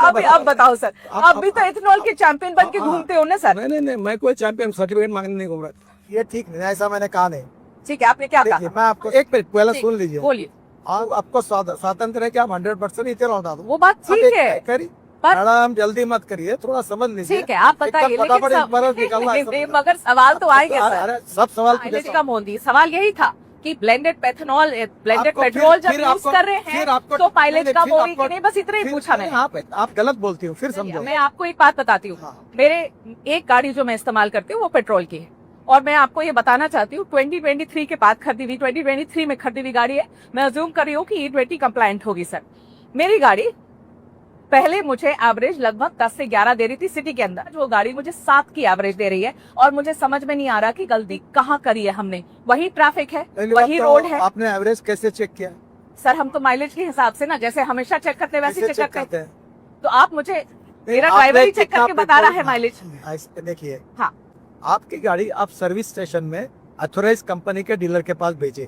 अब बताओ सर, आप भी तो इथेनॉल के चैंपियन बन के घूमते हो ना सर। नहीं, मैं कोई चैंपियन सर्टिफिकेट मांगने नहीं घूम रहा। ये ठीक नहीं, ऐसा मैंने कहा नहीं। ठीक है, आपने क्या कहा? मैं आपको एक मिनट पहले सुन लीजिए। बोलिए। आपको स्वातंत्र है कि आप 100% इथेनॉल उठा दो। वो बात ठीक है, मैडम जल्दी मत करिए, थोड़ा समझ लीजिए। ठीक है, आप बताइए। मगर सवाल तो आएंगे सर। सब सवाल कम होती, सवाल यही था कि ब्लेंडेड पेट्रोल जब यूज कर रहे हैं तो माइलेज कम होगी कि नहीं, बस इतना ही पूछा मैंने। आप गलत बोलती हो, फिर समझो। मैं आपको एक बात बताती हूँ, मेरे एक गाड़ी जो मैं इस्तेमाल करती हूँ वो पेट्रोल की है, और मैं आपको ये बताना चाहती हूँ 2023 के बाद खरीदी हुई, 2023 में खरीदी हुई गाड़ी है। मैं अज्यूम कर रही हूँ कि E20 कंप्लायंट होगी सर। मेरी गाड़ी पहले मुझे एवरेज लगभग 10 से 11 दे रही थी सिटी के अंदर, जो गाड़ी मुझे 7 की एवरेज दे रही है, और मुझे समझ में नहीं आ रहा कि गलती कहाँ करी है हमने। वही ट्रैफिक है, वही रोड है। आपने एवरेज कैसे चेक किया? सर हम तो माइलेज के हिसाब से ना, जैसे हमेशा चेक करते हैं वैसे चेक करते हैं। तो आप मुझे, मेरा ड्राइवर ही चेक करके बता रहा है माइलेज। देखिए, हाँ, आपकी गाड़ी आप सर्विस स्टेशन में अथोराइज कंपनी के डीलर के पास भेजे,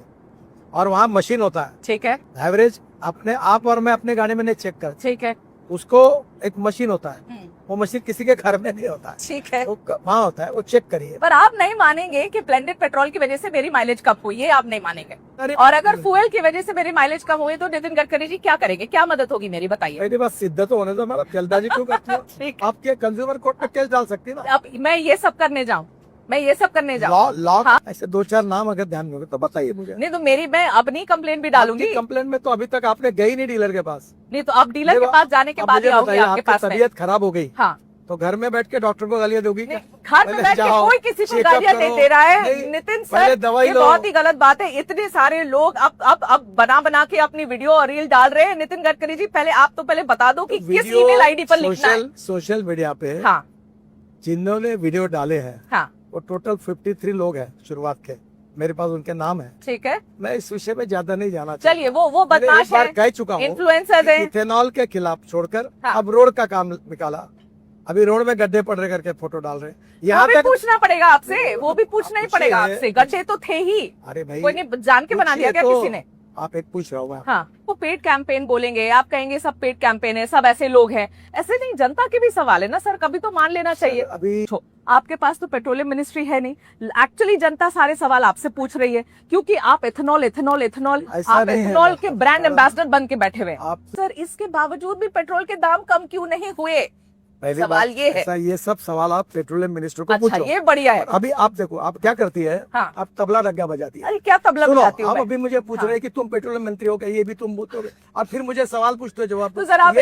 और वहाँ मशीन होता है। ठीक है, एवरेज अपने आप और मैं अपने गाड़ी में नहीं चेक कर। ठीक है, उसको एक मशीन होता है, वो मशीन किसी के घर में नहीं होता है। ठीक है, वो वहाँ होता है, वो चेक करिए। पर आप नहीं मानेंगे कि ब्लेंडेड पेट्रोल की वजह से मेरी माइलेज कम हुई है, आप नहीं मानेंगे। और अगर फ्यूल की वजह से मेरी माइलेज कम हुई तो नितिन गडकरी जी क्या करेंगे, क्या मदद होगी मेरी, बताइए। मेरी बात सिद्ध तो होने दो, मैं जल्दबाजी क्यों करती हूँ? आपके कंज्यूमर कोर्ट में केस डाल सकती है ना। अब मैं ये सब करने जाऊँ, हाँ? ऐसे 2-4 नाम अगर ध्यान में हो तो बताइए मुझे। नहीं तो मैं अपनी कंप्लेन भी डालूंगी। कंप्लेन में तो अभी तक आपने गई नहीं डीलर के पास। नहीं तो अब डीलर के पास जाने के बाद ही आऊंगी आपके पास। तबीयत खराब हो गई, हाँ, तो घर में बैठ के डॉक्टर को गालियां दोगी क्या? घर में बैठ के कोई किसी को गालियां नहीं दे रहा है नितिन सर, ये बहुत ही गलत बात है। इतने सारे लोग अब बना के अपनी वीडियो और रील डाल रहे हैं। नितिन गडकरी जी, पहले आप तो पहले बता दो कि किस ईमेल आईडी पर लिखना है। सोशल मीडिया पे हाँ, जिन्होंने वीडियो डाले हैं, हाँ, वो टोटल 53 लोग हैं शुरुआत के, मेरे पास उनके नाम है। ठीक है, मैं इस विषय में ज्यादा नहीं जाना। चलिए, वो बदमाश है, कह चुका हूँ, इन्फ्लुएंसर है। इथेनॉल के खिलाफ छोड़कर हाँ। अब रोड का काम निकाला। अभी रोड में गड्ढे पड़ रहे करके फोटो डाल रहे हैं। यहाँ तक पूछना पड़ेगा आपसे, वो भी पूछना ही पड़ेगा आपसे। गड्ढे तो थे ही, अरे भाई, कोई नहीं जान के बना दिया क्या किसी ने? आप एक पूछ रहा हूँ। हाँ, वो पेड कैंपेन बोलेंगे, आप कहेंगे सब पेड कैंपेन है, सब ऐसे लोग हैं। ऐसे नहीं, जनता के भी सवाल है ना सर, कभी तो मान लेना चाहिए। अभी आपके पास तो पेट्रोलियम मिनिस्ट्री है नहीं, एक्चुअली जनता सारे सवाल आपसे पूछ रही है, क्योंकि आप इथेनॉल आप इथेनॉल के ब्रांड एम्बेसडर बन के बैठे हुए। सर इसके बावजूद भी पेट्रोल के दाम कम क्यों नहीं हुए? सवाल ये है। ये सब सवाल आप पेट्रोलियम मिनिस्टर को पूछो। ये बढ़िया है। अभी आप देखो, आप क्या करती है? हाँ। आप तबला रग्गा बजाती है। अरे क्या तबला बजाती हूँ? आप अभी मुझे पूछ रहे हैं कि तुम पेट्रोलियम मंत्री हो गए, ये भी तुम बोलोगे, और फिर मुझे सवाल पूछते हो जवाब। तो सर आप